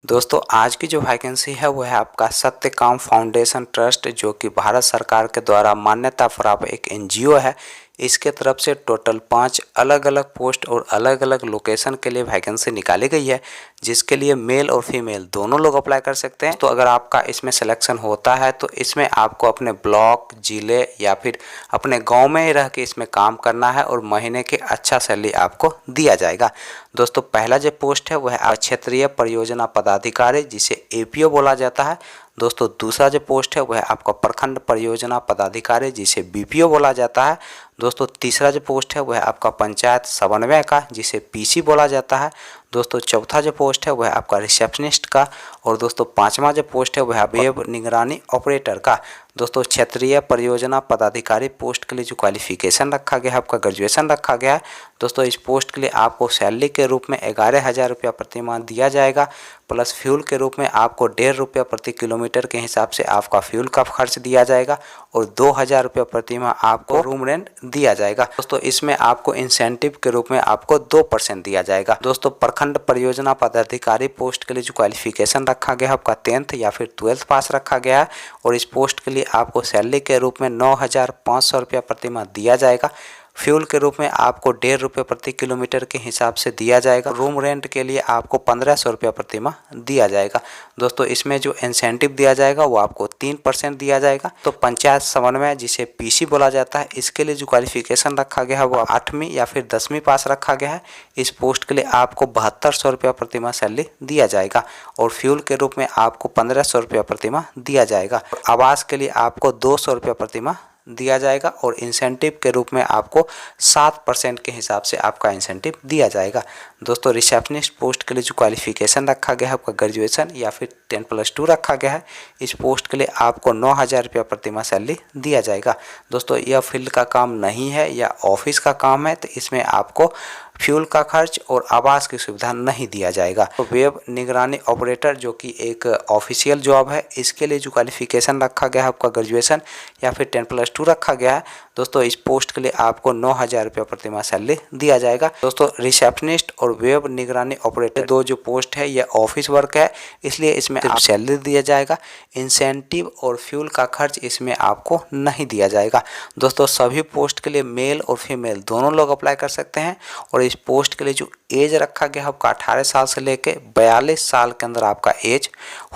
दोस्तों आज की जो वैकेंसी है वो है आपका सत्यकाम फाउंडेशन ट्रस्ट, जो कि भारत सरकार के द्वारा मान्यता प्राप्त एक एनजीओ है। इसके तरफ से टोटल 5 अलग अलग पोस्ट और अलग अलग लोकेशन के लिए वैकेंसी निकाली गई है, जिसके लिए मेल और फीमेल दोनों लोग अप्लाई कर सकते हैं। तो अगर आपका इसमें सिलेक्शन होता है तो इसमें आपको अपने ब्लॉक, जिले या फिर अपने गांव में ही रह के इसमें काम करना है और महीने के अच्छा सैलरी आपको दिया जाएगा। दोस्तों पहला जो पोस्ट है वह है क्षेत्रीय परियोजना पदाधिकारी, जिसे एपीओ बोला जाता है। दोस्तों दूसरा जो पोस्ट है वह आपका प्रखंड परियोजना पदाधिकारी, जिसे बीपीओ बोला जाता है। दोस्तों तीसरा जो पोस्ट है वह आपका पंचायत समन्वय का, जिसे पीसी बोला जाता है। दोस्तों चौथा जो पोस्ट है वह आपका रिसेप्शनिस्ट का। और दोस्तों पांचवा जो पोस्ट है वह वेब निगरानी ऑपरेटर का। दोस्तों क्षेत्रीय परियोजना पदाधिकारी पोस्ट के लिए जो क्वालिफिकेशन रखा गया है आपका ग्रेजुएशन रखा गया है। दोस्तों इस पोस्ट के लिए आपको सैलरी के रूप में 11,000 रुपया प्रति माह दिया जाएगा, प्लस फ्यूल के रूप में आपको 1.5 रुपया प्रति किलोमीटर के हिसाब से आपका फ्यूल का खर्च दिया जाएगा और 2,000 रुपया प्रति माह आपको रूम रेंट दिया जाएगा। दोस्तों इसमें आपको इंसेंटिव के रूप में आपको 2% दिया जाएगा। दोस्तों प्रखंड परियोजना पदाधिकारी पोस्ट के लिए जो क्वालिफिकेशन रखा गया है आपका 10th या फिर 12th पास रखा गया है और इस पोस्ट के लिए आपको सैलरी के रूप में 9,500 रुपया प्रति माह दिया जाएगा। फ्यूल के रूप में आपको 1.5 रुपये प्रति किलोमीटर के हिसाब से दिया जाएगा। रूम रेंट के लिए आपको 1,500 रुपया प्रति माह दिया जाएगा। दोस्तों इसमें जो इंसेंटिव दिया जाएगा वो आपको 3% दिया जाएगा। तो पंचायत समन्वय, जिसे पीसी बोला जाता है, इसके लिए जो क्वालिफिकेशन रखा गया है वो 8वीं या फिर 10वीं पास रखा गया है। इस पोस्ट के लिए आपको 7,200 रुपया प्रति माह सैलरी दिया जाएगा और फ्यूल के रूप में आपको 1,500 रुपया प्रति माह दिया जाएगा। आवास के लिए आपको 200 रुपया प्रति माह दिया जाएगा और इंसेंटिव के रूप में आपको 7% के हिसाब से आपका इंसेंटिव दिया जाएगा। दोस्तों रिसेप्शनिस्ट पोस्ट के लिए जो क्वालिफिकेशन रखा गया है आपका ग्रेजुएशन या फिर 10+2 रखा गया है। इस पोस्ट के लिए आपको 9,000 रुपया प्रति माह सैलरी दिया जाएगा। दोस्तों यह फील्ड का काम नहीं है या ऑफिस का काम है, तो इसमें आपको फ्यूल का खर्च और आवास की सुविधा नहीं दिया जाएगा। तो वेब निगरानी ऑपरेटर, जो कि एक ऑफिशियल जॉब है, इसके लिए जो क्वालिफिकेशन रखा गया है आपका ग्रेजुएशन या फिर 10+2 रखा गया है। दोस्तों इस पोस्ट के लिए आपको 9,000 रुपया प्रति माह सैलरी दिया जाएगा। दोस्तों रिसेप्शनिस्ट और वेब निगरानी ऑपरेटर दो जो पोस्ट है यह ऑफिस वर्क है, इसलिए इसमें आप सैलरी दिया जाएगा। इंसेंटिव और फ्यूल का खर्च इसमें आपको नहीं दिया जाएगा। दोस्तों सभी पोस्ट के लिए मेल और फीमेल दोनों लोग अप्लाई कर सकते हैं और इस पोस्ट के लिए जो एज रखा गया है आपका 18 साल से लेके 42 साल के अंदर आपका एज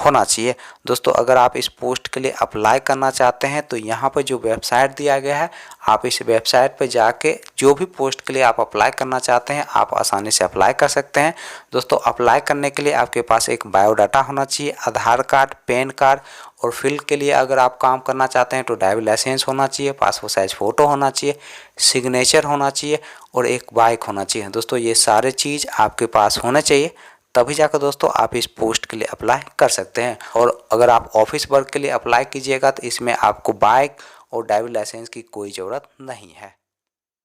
होना चाहिए। दोस्तों अगर आप इस पोस्ट के लिए अप्लाई करना चाहते हैं तो यहाँ पर जो वेबसाइट दिया गया है, आप इस वेबसाइट पर जाके जो भी पोस्ट के लिए आप अप्लाई करना चाहते हैं आप आसानी से अप्लाई कर सकते हैं। दोस्तों अप्लाई करने के लिए आपके पास एक बायोडाटा होना चाहिए, आधार कार्ड, पैन कार्ड, और फील्ड के लिए अगर आप काम करना चाहते हैं तो ड्राइविंग लाइसेंस होना चाहिए, पासपोर्ट साइज फ़ोटो होना चाहिए, सिग्नेचर होना चाहिए और एक बाइक होना चाहिए। दोस्तों ये सारे चीज़ आपके पास होने चाहिए, तभी जाकर दोस्तों आप इस पोस्ट के लिए अप्लाई कर सकते हैं। और अगर आप ऑफिस वर्क के लिए अप्लाई कीजिएगा तो इसमें आपको बाइक और ड्राइविंग लाइसेंस की कोई ज़रूरत नहीं है।